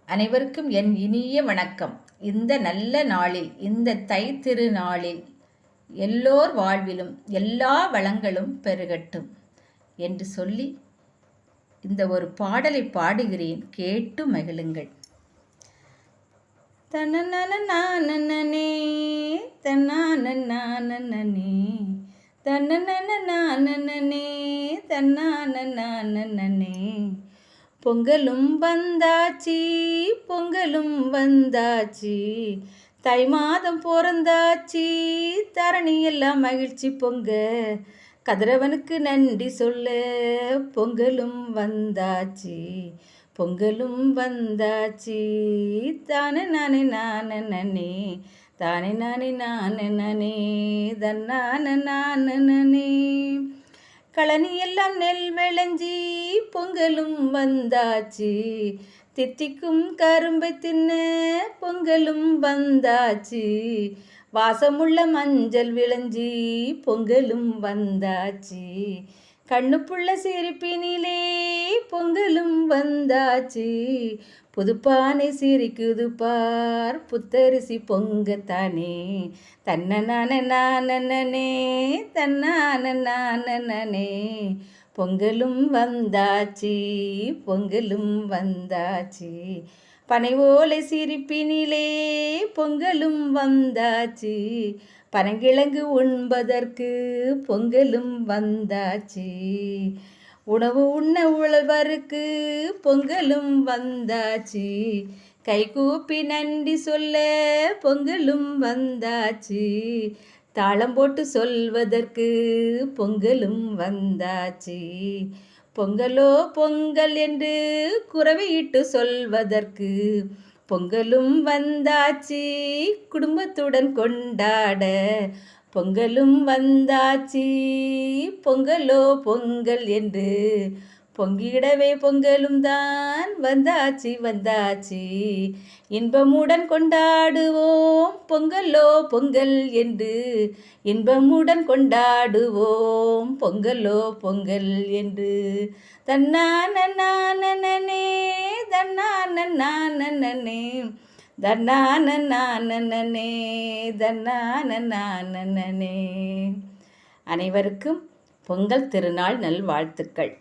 அனைவருக்கும் என் இனிய வணக்கம். இந்த நல்ல நாளில், இந்த தை திருநாளில் எல்லோர் வாழ்விலும் எல்லா வளங்களும் பெருகட்டும் என்று சொல்லி இந்த ஒரு பாடலை பாடுகிறேன், கேட்டு மகிழுங்கள். தன்னனனே தன்னானே தன்னனனே தன்னானே பொங்கலும் வந்தாச்சி பொங்கலும் வந்தாச்சி, தை மாதம் பிறந்தாச்சி, தரணி எல்லாம் மகிழ்ச்சி பொங்க, கதிரவனுக்கு நன்றி சொல்ல பொங்கலும் வந்தாச்சி பொங்கலும் வந்தாச்சி. தானே நானே நானே தானே நானே நானே தன்னானே களனி எல்லாம் நெல் விளைஞ்சி பொங்கலும் வந்தாச்சு, தித்திக்கும் கரும்பை தின்ன பொங்கலும் வந்தாச்சு, வாசமுள்ள மஞ்சள் விளைஞ்சி பொங்கலும் வந்தாச்சு, கண்ணுப்புள்ள சிரிப்பினிலே பொங்கலும் வந்தாச்சு, புதுப்பானை சிரிக்குது பார் புத்தரிசி பொங்கத்தானே. தன்னனானே தன்னானே பொங்கலும் வந்தாச்சு பொங்கலும் வந்தாச்சு, பனை ஓலை சிரிப்பினிலே பொங்கலும் வந்தாச்சு, பனங்கிழங்கு உண்பதற்கு பொங்கலும் வந்தாச்சு, உணவு உண்ண உழவருக்கு பொங்கலும் வந்தாச்சு, கைகூப்பி நன்றி சொல்ல பொங்கலும் வந்தாச்சு, தாளம் போட்டு சொல்வதற்கு பொங்கலும் வந்தாச்சு, பொங்கலோ பொங்கல் என்று குரவையிட்டு சொல்வதற்கு பொங்கலும் வந்தாச்சு, குடும்பத்துடன் கொண்டாட பொங்கலும் வந்தாச்சு, பொங்கலோ பொங்கல் என்று பொங்கிடவே பொங்கலும் தான் வந்தாச்சு வந்தாச்சு, இன்பமுடன் கொண்டாடுவோம் பொங்கலோ பொங்கல் என்று, இன்பமுடன் கொண்டாடுவோம் பொங்கலோ பொங்கல் என்று. தன்னானே தன்னானே தன்னானே. அனைவருக்கும் பொங்கல் திருநாள் நல்வாழ்த்துக்கள்.